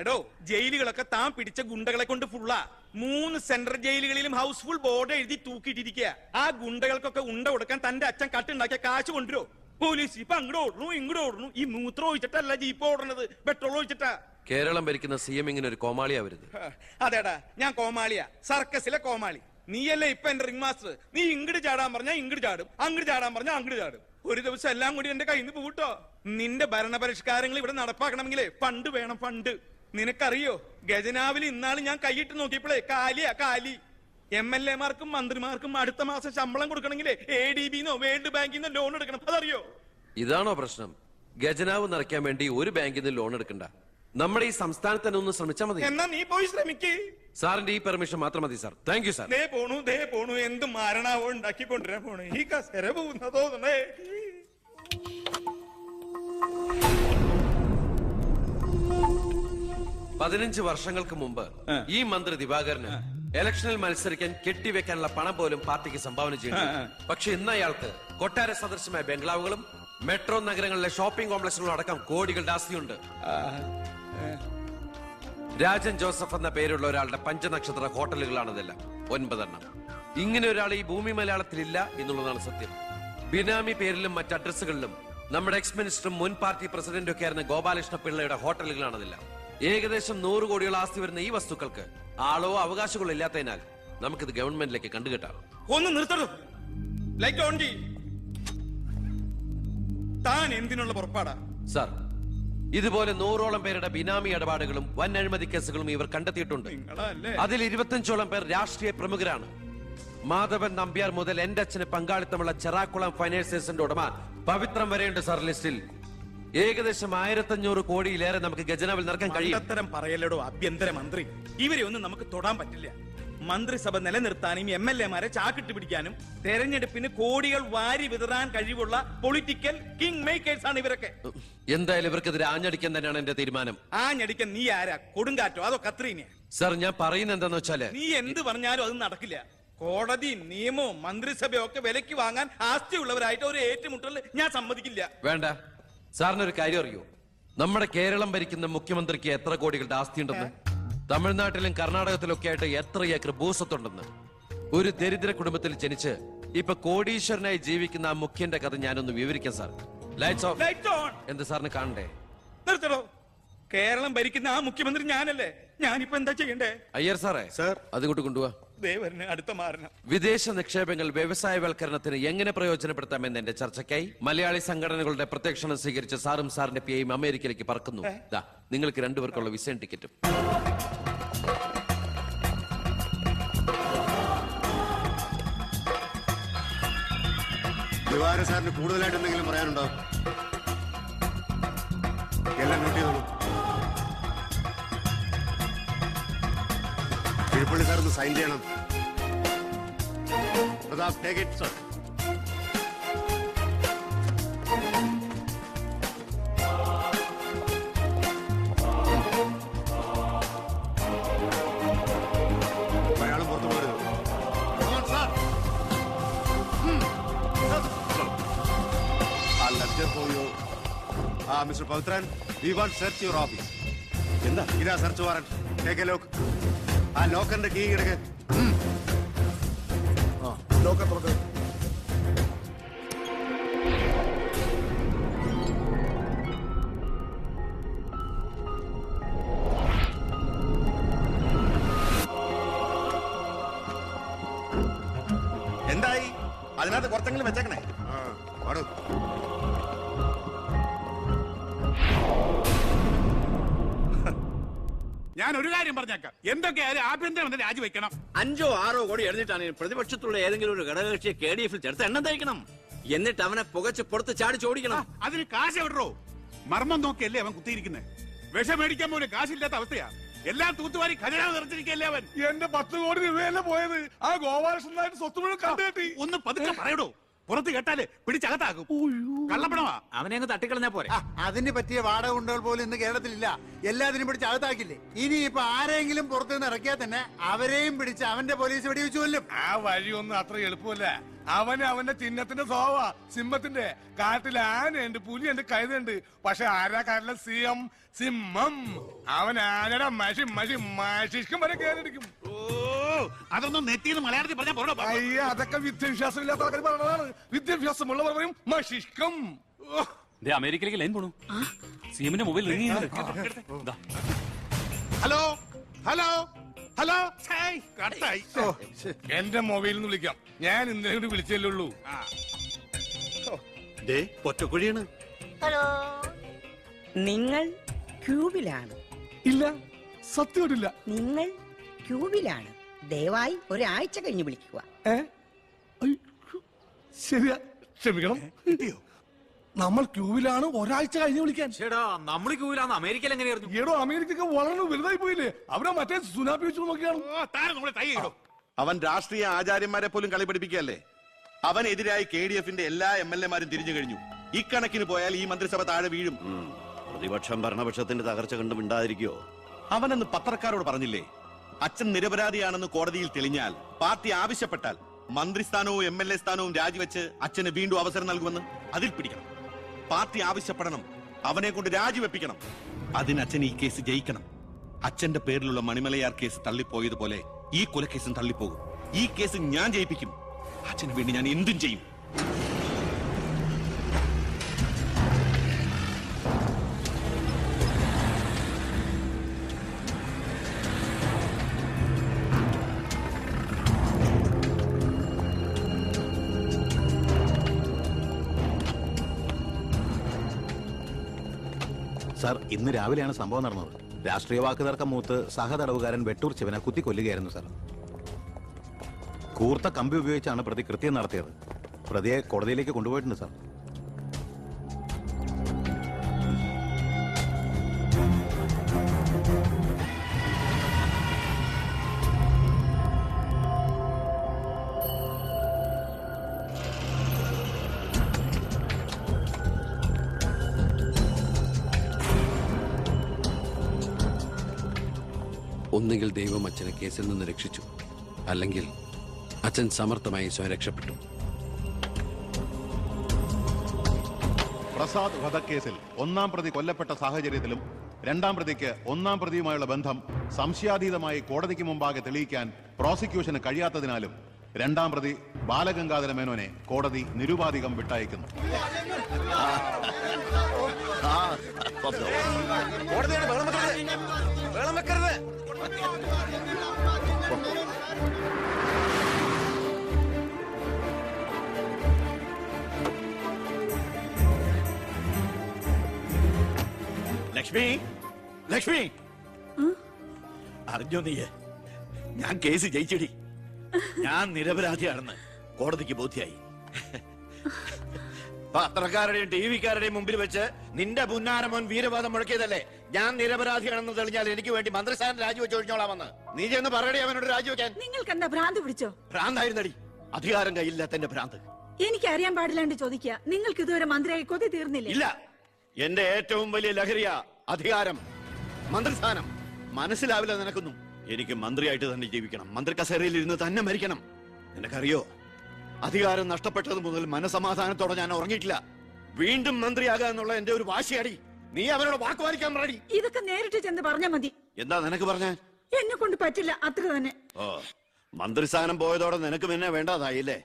എടോ ജയിലുകളൊക്കെ താൻ പിടിച്ച ഗുണ്ടകളെ കൊണ്ട് ഫുള്ളാ. 3 സെൻട്രൽ ജയിലുകളിലും ഹൗസ്ഫുൾ ബോർഡ് എഴുതി തൂക്കിയിട്ടിരിക്കുക. ആ ഗുണ്ടകൾക്കൊക്കെ ഉണ്ട കൊടുക്കാൻ തന്റെ അച്ഛൻ കട്ടുണ്ടാക്കിയ കാശ് കൊണ്ടുവരോ? പോലീസ് ഇപ്പൊ അങ്ങോട്ട് ഓടുന്നു ഇങ്ങോട്ട് ഓടുന്നു. ഈ മൂത്രം ഒഴിച്ചിട്ടല്ല ജീപ്പ് ഓടുന്നത്, പെട്രോൾ ഒഴിച്ചിട്ടാ. കേരളം ഭരിക്കുന്ന CM ഇങ്ങനെ ഒരു കോമാളിയാ വരുന്നത്. അതേടാ, ഞാൻ കോമാളിയാ, സർക്കസിലെ കോമാളി. നീയല്ലേ ഇപ്പൊ എന്റെ റിംഗ് മാസ്റ്റർ. നീ ഇങ്ങോട്ട് ചാടാൻ പറഞ്ഞാ ഇങ്ങോട്ട് ചാടും, അങ്ങോട്ട് ചാടാൻ പറഞ്ഞാ അങ്ങോട്ട് ചാടും. ഒരു ദിവസം എല്ലാം കൂടി എന്റെ കയ്യിൽ നിന്ന് പൂട്ടോ. നിന്റെ ഭരണപരിഷ്കാരങ്ങൾ ഇവിടെ നടപ്പാക്കണമെങ്കിലേ ഫണ്ട് വേണം, ഫണ്ട്. നിനക്കറിയോ, ഖജനാവിൽ ഇന്നാള് ഞാൻ കൈയിട്ട് നോക്കിയപ്പോഴേ കാലിയാ കാലി. MLA മാർക്കും മന്ത്രിമാർക്കും അടുത്ത മാസം ശമ്പളം കൊടുക്കണമെങ്കിലേ ADB-ന്നോ വേൾഡ് ബാങ്കിന്നോ ലോൺ എടുക്കണം. അതറിയോ? ഇതാണോ പ്രശ്നം? ഖജനാവ് നിറയ്ക്കാൻ വേണ്ടി ഒരു ബാങ്കിൽ നിന്ന് ലോൺ എടുക്കണ്ട. നമ്മുടെ ഈ സംസ്ഥാനത്ത് തന്നെ ഒന്ന് ശ്രമിച്ചാൽ മതി. എന്നാ നീ പോയി ശ്രമിക്കേ. സാറിന്റെ ഈ പെർമിഷൻ മാത്രം മതി സാർ. Thank you sir. ദേ പോണു എന്ത് മാരണാവോ ഉണ്ടാക്കിക്കൊണ്ടിരാൻ പോണു. ഈ കസര പോകുന്ന തോന്നണേ. 15 വർഷങ്ങൾക്ക് മുമ്പ് ഈ മന്ത്രി ദിവാകരന് ഇലക്ഷനിൽ മത്സരിക്കാൻ കെട്ടിവെക്കാനുള്ള പണം പോലും പാർട്ടിക്ക് സംഭാവന ചെയ്യുന്നു. പക്ഷെ ഇന്ന് അയാൾക്ക് കൊട്ടാര സദൃശമായ ബംഗ്ലാവുകളും മെട്രോ നഗരങ്ങളിലെ ഷോപ്പിംഗ് കോംപ്ലക്സുകളും അടക്കം കോടികളുടെ ആസ്തിയുണ്ട്. രാജൻ ജോസഫ് എന്ന പേരുള്ള ഒരാളുടെ പഞ്ചനക്ഷത്ര ഹോട്ടലുകളാണിതെല്ലാം, 9 എണ്ണം. ഇങ്ങനെ ഒരാൾ ഈ ഭൂമി മലയാളത്തിലില്ല എന്നുള്ളതാണ് സത്യം. ബിനാമി പേരിലും മറ്റ് അഡ്രസ്സുകളിലും നമ്മുടെ എക്സ് മിനിസ്റ്ററും മുൻ പാർട്ടി പ്രസിഡന്റും ഒക്കെ ആയിരുന്ന ഗോപാലകൃഷ്ണ പിള്ളയുടെ ഹോട്ടലുകളാണിതെല്ലാം. ഏകദേശം 100 കോടിയോളം ആസ്തി വരുന്ന ഈ വസ്തുക്കൾക്ക് ആളോ അവകാശങ്ങളോ ഇല്ലാത്തതിനാൽ നമുക്കിത് ഗവൺമെന്റിലേക്ക് കണ്ടുകെട്ടാം. ഒന്ന് നിർത്തണോ, ലൈറ്റ് ഓൺ ചെയ്യ്. താൻ എന്തിനുള്ള പുറപ്പാടാ? സാർ, ഇതുപോലെ 100ഓളം പേരുടെ ബിനാമി ഇടപാടുകളും വൻ അഴിമതി കേസുകളും ഇവർ കണ്ടെത്തിയിട്ടുണ്ട്. അതിൽ 25ഓളം പേർ രാഷ്ട്രീയ പ്രമുഖരാണ്. മാധവൻ നമ്പ്യാർ മുതൽ എന്റെ അച്ഛന് പങ്കാളിത്തമുള്ള ചെറാക്കുളം ഫൈനാൻസിന്റെ ഉടമ പവിത്രം വരെയുണ്ട് സാർ ലിസ്റ്റിൽ. ഏകദേശം 1500 കോടിയിലേറെ നമുക്ക് ഖജനാവിൽ നിറക്കാൻ കഴിയും. അത്തരം പറയലടോ ആഭ്യന്തര മന്ത്രി. ഇവരെ ഒന്നും നമുക്ക് തൊടാൻ പറ്റില്ല. മന്ത്രിസഭ നിലനിർത്താനും MLA-മാരെ ചാക്കിട്ട് പിടിക്കാനും തെരഞ്ഞെടുപ്പിന് കോടികൾ വാരി വിതറാൻ കഴിവുള്ള പൊളിറ്റിക്കൽ കിങ് മേക്കേഴ്സ് ആണ് ഇവരൊക്കെ. എന്തായാലും ഇവർക്കെതിരെ ആഞ്ഞടിക്കാൻ തന്നെയാണ് എന്റെ തീരുമാനം. ആഞ്ഞടിക്കാൻ നീ ആരാ? കൊടുങ്കാറ്റോ അതോ കത്രീനയാ? സാർ, ഞാൻ പറയുന്നത് എന്താന്ന് വെച്ചാല്, നീ എന്ത് പറഞ്ഞാലും അത് നടക്കില്ല. കോടതി നിയമവും മന്ത്രിസഭയും ഒക്കെ വിലക്ക് വാങ്ങാൻ ആസ്തിയുള്ളവരായിട്ട് ഒരു ഏറ്റുമുട്ടൽ ഞാൻ സമ്മതിക്കില്ല. വേണ്ട. സാറിനൊരു കാര്യം അറിയോ? നമ്മുടെ കേരളം ഭരിക്കുന്ന മുഖ്യമന്ത്രിക്ക് എത്ര കോടികളുടെ ആസ്തിയുണ്ടെന്ന്? തമിഴ്നാട്ടിലും കർണാടകത്തിലൊക്കെ ആയിട്ട് എത്ര ഏക്കർ ഭൂസ്വത്തുണ്ടെന്ന്? ഒരു ദരിദ്ര കുടുംബത്തിൽ ജനിച്ച് ഇപ്പൊ കോടീശ്വരനായി ജീവിക്കുന്ന ആ മുഖ്യന്റെ കഥ ഞാനൊന്ന് വിവരിക്കാം സാർ. Lights of. എന്ത് സാറിന് കാണണ്ടേ? നിർത്തടോ. കേരളം ഭരിക്കുന്ന ആ മുഖ്യമന്ത്രി ഞാനല്ലേ. ഞാനിപ്പോ എന്താ ചെയ്യണ്ടേ? അയ്യർ സാറേ, സാർ അതുകൊണ്ട് കൊണ്ടുപോവാ. അടുത്ത മാരണം. വിദേശ നിക്ഷേപങ്ങൾ വ്യവസായവൽക്കരണത്തിന് എങ്ങനെ പ്രയോജനപ്പെടുത്താമെന്ന് എന്റെ ചർച്ചയ്ക്കായി മലയാളി സംഘടനകളുടെ പ്രത്യക്ഷണം സ്വീകരിച്ച സാറും സാറിന്റെ PAയും അമേരിക്കയിലേക്ക് പറക്കുന്നു. നിങ്ങൾക്ക് 2 പേർക്കുള്ള വിസയും ടിക്കറ്റും. സാറിന് കൂടുതലായിട്ട് എന്തെങ്കിലും പറയാനുണ്ടോ? എല്ലാം നോട്ട് ചെയ്തോളൂ. തിരുപ്പള്ളി സാർ ഒന്ന് സൈൻ ചെയ്യണം. Pratap, take it sir. Malayalam പുറത്തു പോരുത്. Mister Pavithran, we want search your office. എന്താ ഇതാ search warrant. Take a lock. ആ ലോക്കറിന്റെ കീ എടുക്ക്. ലോക്കർ തുറക്ക്. എന്തായി? അതിനകത്ത് കുറച്ചെങ്കിലും വെച്ചേക്കണേ. പാടൂ. ഞാൻ ഒരു കാര്യം പറഞ്ഞേക്കാം, എന്തൊക്കെയായാലും ആഭ്യന്തരമന്ത്രി രാജിവെക്കണം. 5 or 6 കോടി എഴുതിട്ടാണ് പ്രതിപക്ഷത്തുള്ള ഏതെങ്കിലും ഒരു ഘടകകക്ഷിയെ KDF-ൽ ചേർത്ത് എണ്ണം തയ്ക്കണം. എന്നിട്ട് അവനെ പുകച്ച് പുറത്ത് ചാടിച്ചോടിക്കണം. അതിന് കാശ് എവിടോ? മർമ്മം നോക്കിയല്ലേ അവൻ കുത്തിയിരിക്കുന്നത്. വിഷം മേടിക്കാൻ പോലും കാശില്ലാത്ത അവസ്ഥയാ. എല്ലാം തൂത്തുവാരി ഖജനാവ് നിറച്ചിരിക്കല്ലേ അവൻ. എന്റെ 10 കോടി രൂപയല്ലേ പോയത്. ആ ഗോപാലകൃഷ്ണനായിട്ട് സ്വത്ത് മുഴുവൻ കണ്ടുകെട്ടി. ഒന്ന് പതുക്കെ പറയടോ, പുറത്ത് കേട്ടാല് പിടിച്ചകത്താകും. കള്ളപ്പണമാ. അവനെ അങ്ങ് തട്ടിക്കളഞ്ഞാ പോരെ. അതിന് പറ്റിയ വാടക ഗുണ്ടകൾ പോലും ഇന്ന് കേരളത്തിലില്ല. എല്ലാത്തിനും പിടിച്ച് അകത്താക്കില്ലേ. ഇനി ഇപ്പൊ ആരെങ്കിലും പുറത്തുനിന്ന് ഇറക്കിയാൽ തന്നെ അവരെയും പിടിച്ച് അവന്റെ പോലീസ് വെടിവെച്ചു കൊല്ലും. ആ വഴിയൊന്നും അത്ര എളുപ്പമല്ല. അവന് അവന്റെ ചിഹ്നത്തിന്റെ സ്വഭാവ സിംഹത്തിന്റെ. കാട്ടിൽ ആനയുണ്ട്, പുലിയുണ്ട്, കഴുതുണ്ട്. പക്ഷെ ആരാ കാട്ടിലെ സിംഹം? സിംഹം. അവൻ ആനയുടെ മഷിഷ്കം വരെ കയറിയിരിക്കും. ഓ അതൊന്നും നെറ്റിന്ന് മലയാളത്തിൽ പറഞ്ഞാൽ പോണോ? അയ്യ, അതൊക്കെ വിദ്യാഭ്യാസം ഇല്ലാത്ത ആൾക്കാർ പറഞ്ഞതാണ്. വിദ്യാഭ്യാസമുള്ളവർ പറയും മഷിഷ്കം. അമേരിക്കയിലേക്ക് ലൈൻ പോണു. സിഎമ്മിന്റെ മൊബൈൽ റിംഗ് ചെയ്യുന്നുണ്ട്. ഹലോ ഹലോ ഹലോ കട്ടായി. എന്റെ മൊബൈലിൽ നിന്ന് വിളിക്കാം. ഞാൻ ഇന്നലെ കൂടി വിളിച്ചല്ലേ ഉള്ളൂ. പൊറ്റക്കുഴിയാണ്. ഹലോ, നിങ്ങൾ ക്യൂബിലാണ്? ഇല്ല, സത്യമായിട്ടില്ല. നിങ്ങൾ ക്യൂബിലാണ്. ദയവായി ഒരാഴ്ച കഴിഞ്ഞ് വിളിക്കുക. ശരിയാ, ക്ഷമിക്കണം. നമ്മൾ ക്യൂവിലാണ്, ഒരാഴ്ച കഴിഞ്ഞ് വിളിക്കാൻ. ചേടാ നമ്മൾ ക്യൂവിലാന്ന് അമേരിക്കയിൽ എങ്ങനെയായിരുന്നു? ഏടോ, അമേരിക്ക വളരെ വലുതായി പോയില്ലേ? അവരെ മറ്റേ സുനാപ്പി വെച്ചു നോക്കിയാണ്. നമ്മളെ തൈ ഇടും. അവൻ രാഷ്ട്രീയ ആചാര്യന്മാരെ പോലും കളി പഠിപ്പിക്കുകയല്ലേ. അവനെതിരായി KDF-ന്റെ എല്ലാ MLA-മാരും തിരിഞ്ഞു കഴിഞ്ഞു. ഇക്കണക്കിന് പോയാൽ ഈ മന്ത്രിസഭ താഴെ വീഴും. പ്രതിപക്ഷം ഭരണപക്ഷത്തിന്റെ തകർച്ച കണ്ട് മിണ്ടാതിരിക്കോ? അവനെന്ന് പത്രക്കാരോട് പറഞ്ഞില്ലേ, അച്ഛൻ നിരപരാധിയാണെന്ന് കോടതിയിൽ തെളിഞ്ഞാൽ പാർട്ടി ആവശ്യപ്പെട്ടാൽ മന്ത്രിസ്ഥാനവും MLA സ്ഥാനവും രാജിവെച്ച് അച്ഛന് വീണ്ടും അവസരം നൽകുമെന്ന്. അതിൽ പിടിക്കണം. പാർട്ടി ആവശ്യപ്പെടണം, അവനെ കൊണ്ട് രാജിവെപ്പിക്കണം. അതിന് അച്ഛൻ ഈ കേസ് ജയിക്കണം. അച്ഛന്റെ പേരിലുള്ള മണിമലയാർ കേസ് തള്ളിപ്പോയതുപോലെ ഈ കൊലക്കേസും തള്ളിപ്പോകും. ഈ കേസ് ഞാൻ ജയിപ്പിക്കും. അച്ഛന് വേണ്ടി ഞാൻ എന്തും ചെയ്യും. സാർ, ഇന്ന് രാവിലെയാണ് സംഭവം നടന്നത്. രാഷ്ട്രീയ വാക്കുതർക്കം മൂത്ത് സഹതടവുകാരൻ വെട്ടൂർ ശിവനെ കുത്തിക്കൊല്ലുകയായിരുന്നു സാർ. കൂർത്ത കമ്പി ഉപയോഗിച്ചാണ് പ്രതി കൃത്യം നടത്തിയത്. പ്രതിയെ കോടതിയിലേക്ക് കൊണ്ടുപോയിട്ടുണ്ട് സാർ. ഒന്നുകിൽ ദൈവം അച്ഛനെ കേസിൽ നിന്ന് രക്ഷിച്ചു, അല്ലെങ്കിൽ അച്ഛൻ സമർത്ഥമായി സ്വയം രക്ഷപ്പെട്ടു. പ്രസാദ് വധക്കേസിൽ ഒന്നാം പ്രതി കൊല്ലപ്പെട്ട സാഹചര്യത്തിലും രണ്ടാം പ്രതിക്ക് ഒന്നാം പ്രതിയുമായുള്ള ബന്ധം സംശയാതീതമായി കോടതിക്ക് മുമ്പാകെ തെളിയിക്കാൻ പ്രോസിക്യൂഷന് കഴിയാത്തതിനാലും രണ്ടാം പ്രതി ബാലഗംഗാധര മേനോനെ കോടതി നിരുപാധികം വിട്ടയക്കുന്നു. ലക്ഷ്മി, ലക്ഷ്മി, അറിഞ്ഞോ നീ? ഞാൻ കേസ് ജയിച്ചടി. ഞാൻ നിരപരാധിയാണെന്ന് കോടതിക്ക് ബോധ്യായി. പത്രക്കാരുടെയും ടിവിക്കാരുടെയും മുമ്പിൽ വെച്ച് നിന്റെ പുന്നാരമോൻ വീരവാദം മുഴക്കിയതല്ലേ ഞാൻ നിരപരാധിയാണെന്ന് തെളിഞ്ഞാൽ എനിക്ക് വേണ്ടി മന്ത്രിസ്ഥാനം രാജിവെച്ച് ഒഴിഞ്ഞോളാമെന്ന്. നീ ചെന്ന് പറയണേ അവനോട് രാജിവെക്കാൻ. നിങ്ങൾക്ക് എന്താ ഭ്രാന്ത് പിടിച്ചോ? ഭ്രാന്തായിരുന്നടി, അധികാരം കയ്യില്ലാത്തന്റെ ഭ്രാന്ത്. എനിക്ക് അറിയാൻ പാടില്ലാണ്ട് ചോദിക്കുക, നിങ്ങൾക്ക് ഇതുവരെ മന്ത്രിയായി കൊതി തീർന്നില്ലേ? ഇല്ല, എന്റെ ഏറ്റവും വലിയ ലഹരിയ അധികാരം, മന്ത്രിസ്ഥാനം. മനസ്സിലാവില്ല നിനക്കൊന്നും. എനിക്ക് മന്ത്രിയായിട്ട് തന്നെ ജീവിക്കണം. മന്ത്രി കസേരയിൽ ഇരുന്ന് തന്നെ മരിക്കണം. നിനക്കറിയോ, അധികാരം നഷ്ടപ്പെട്ടത് മുതൽ മനസമാധാനത്തോടെ ഞാൻ ഉറങ്ങിയിട്ടില്ല. വീണ്ടും മന്ത്രിയാകുക എന്നുള്ള എന്റെ ഒരു വാശിയാടി. നീ അവനോട് വാക്ക് പാലിക്കാൻ പറയടി. ഇതൊക്കെ നേരിട്ട് ചെന്ന് പറഞ്ഞാ മതി. എന്താ നിനക്ക് പറഞ്ഞ? എന്നെ കൊണ്ട് പറ്റില്ല, അത്ര തന്നെ. ഓ, മന്ത്രിസ്ഥാനം പോയതോടെ നിനക്ക് പിന്നെ വേണ്ടതായില്ലേ?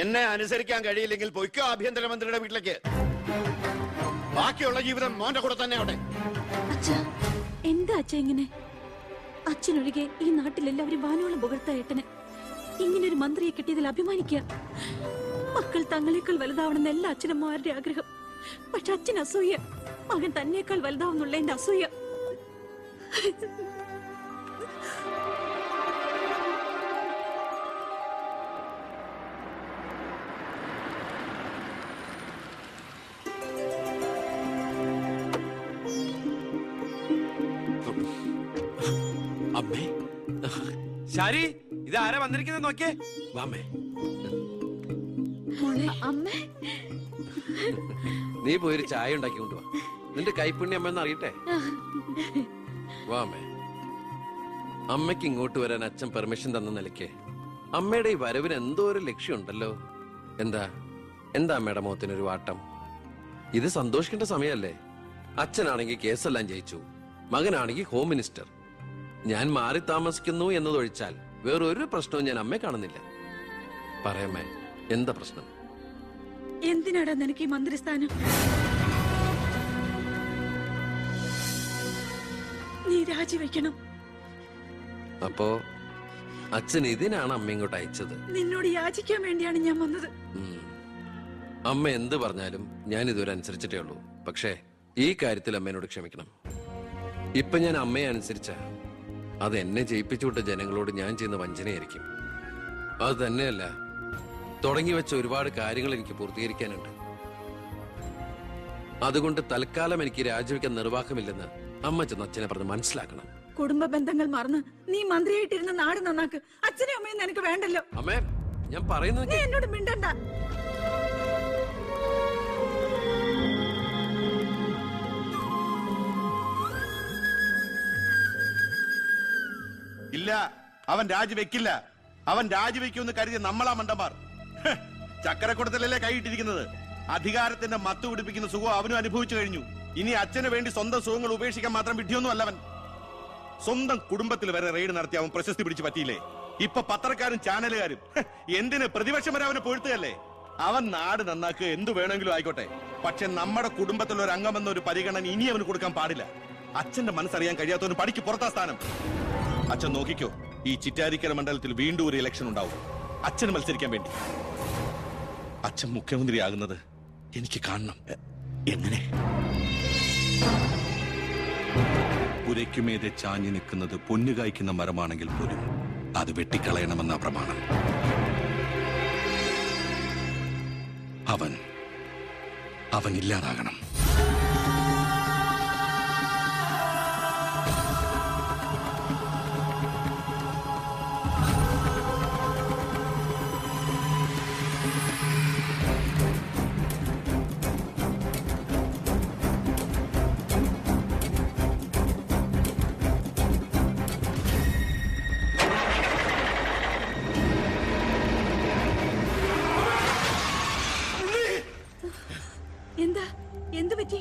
എന്നെ അനുസരിക്കാൻ കഴിയില്ലെങ്കിൽ പൊയ്ക്കോ ആഭ്യന്തരമന്ത്രിയുടെ വീട്ടിലേക്ക്. ബാക്കിയുള്ള ജീവിതം മോന്റെ കൂടെ തന്നെ അവിടെ. എന്താ അച്ഛ ഇങ്ങനെ? അച്ഛനൊഴികെ ഈ നാട്ടിലെല്ലാവരും വാനോളം പുകഴ്ത്ത ഏട്ടന് ഇങ്ങനെ ഒരു മന്ത്രിയെ കിട്ടിയതിൽ അഭിമാനിക്കുക. മക്കൾ തങ്ങളെക്കാൾ വലുതാവണമെന്ന് എല്ലാ അച്ഛനമ്മമാരുടെ ആഗ്രഹം. പക്ഷെ അച്ഛൻ അസൂയ. മകൻ തന്നേക്കാൾ വലുതാവുന്നുള്ള എന്റെ അസൂയ. അമ്മേ, ശാരി, ഇത് ആരാ വന്നിരിക്കുന്നത് നോക്കിയേ. വാമേ, അമ്മേ, നീ പോയൊരു ചായ ഉണ്ടാക്കി കൊണ്ടുവാ. നിന്റെ കൈപ്പുണ്യം അമ്മയെന്ന് അറിയട്ടെ. വാമേ, അമ്മയ്ക്ക് ഇങ്ങോട്ട് വരാൻ അച്ഛൻ പെർമിഷൻ തന്ന നിലയ്ക്ക് അമ്മയുടെ ഈ വരവിന് എന്തോ ഒരു ലക്ഷ്യമുണ്ടല്ലോ. എന്താ എന്താ അമ്മയുടെ മുഖത്തിനൊരു വാട്ടം? ഇത് സന്തോഷിക്കേണ്ട സമയമല്ലേ? അച്ഛനാണെങ്കിൽ കേസെല്ലാം ജയിച്ചു, മകനാണെങ്കിൽ ഹോം മിനിസ്റ്റർ. ഞാൻ മാറി താമസിക്കുന്നു എന്നതൊഴിച്ചാൽ വേറൊരു പ്രശ്നവും ഞാൻ അമ്മയെ കാണുന്നില്ല. പറയമ്മേ, എന്താ പ്രശ്നം? എന്തിനാടാ നിനക്ക് ഈ മന്ത്രിസ്ഥാനം? നീ രാജിവെക്കണം. അപ്പോ അച്ഛൻ ഇതിനാണ് അമ്മ ഇങ്ങോട്ട് അയച്ചത്? നിന്നോട് യാചിക്കാൻ വേണ്ടിയാണ് ഞാൻ വന്നത്. അമ്മ എന്ത് പറഞ്ഞാലും ഞാൻ ഇതുവരെ അനുസരിച്ചിട്ടേ ഉള്ളൂ. പക്ഷേ ഈ കാര്യത്തിൽ അമ്മേനോട് ക്ഷമിക്കണം. ഇപ്പൊ ഞാൻ അമ്മയെ അനുസരിച്ച അത് എന്നെ ജയിപ്പിച്ചു വിട്ട ജനങ്ങളോട് ഞാൻ ചെയ്യുന്ന വഞ്ചനയായിരിക്കും. അത് തന്നെയല്ല, തുടങ്ങി വെച്ച ഒരുപാട് കാര്യങ്ങൾ എനിക്ക് പൂർത്തീകരിക്കാനുണ്ട്. അതുകൊണ്ട് തൽക്കാലം എനിക്ക് രാജിവെക്കാൻ നിർവാഹമില്ലെന്ന് അമ്മ ചെന്ന് അച്ഛനെ പറഞ്ഞ് മനസ്സിലാക്കണം. കുടുംബ ബന്ധങ്ങൾ മറന്ന് നീ മന്ത്രിയായിട്ടിരുന്ന നാട് നന്നാക്ക്. അച്ഛനും അമ്മയും നിനക്ക് വേണ്ടല്ലോ. അമ്മേ, ഞാൻ പറയുന്നത് നീ എന്നോട് മിണ്ടണ്ട. ഇല്ല, അവൻ രാജിവെക്കില്ല. അവൻ രാജിവെക്കുമെന്ന് കരുതി നമ്മളാ മണ്ടന്മാർ. ചക്കരക്കുടത്തിലല്ലേ കൈയിട്ടിരിക്കുന്നത്. അധികാരത്തിന്റെ മത്ത് പിടിപ്പിക്കുന്ന സുഖം അവനും അനുഭവിച്ചു കഴിഞ്ഞു. ഇനി അച്ഛന് വേണ്ടി സ്വന്തം സുഖങ്ങൾ ഉപേക്ഷിക്കാൻ മാത്രം വിഡ്ഢിയൊന്നും അല്ലവൻ. സ്വന്തം കുടുംബത്തിൽ വരെ റെയ്ഡ് നടത്തി അവൻ പ്രശസ്തി പിടിച്ചു പറ്റിയില്ലേ? ഇപ്പൊ പത്രക്കാരും ചാനലുകാരും എന്തിന് പ്രതിപക്ഷം വരെ അവനെ പൊഴുത്തുകയല്ലേ? അവൻ നാട് നന്നാക്കുക എന്തു വേണമെങ്കിലും ആയിക്കോട്ടെ, പക്ഷെ നമ്മുടെ കുടുംബത്തിലുള്ള ഒരു അംഗമെന്ന ഒരു പരിഗണന ഇനി അവന് കൊടുക്കാൻ പാടില്ല. അച്ഛന്റെ മനസ്സറിയാൻ കഴിയാത്തവന് പടിക്ക് പുറത്താ സ്ഥാനം. അച്ഛൻ നോക്കിക്കോ, ഈ ചിറ്റാരിക്കര മണ്ഡലത്തിൽ വീണ്ടും ഒരു ഇലക്ഷൻ ഉണ്ടാവും അച്ഛന് മത്സരിക്കാൻ വേണ്ടി. അച്ഛൻ മുഖ്യമന്ത്രിയാകുന്നത് എനിക്ക് കാണണം. എങ്ങനെ? പുരയ്ക്കുമേതെ ചാഞ്ഞു നിൽക്കുന്നത് പൊന്നു കായ്ക്കുന്ന മരമാണെങ്കിൽ പോലും അത് വെട്ടിക്കളയണമെന്ന പ്രമാണം. അവൻ ഇല്ലാതാകണം. എന്താ? എന്തു പറ്റി?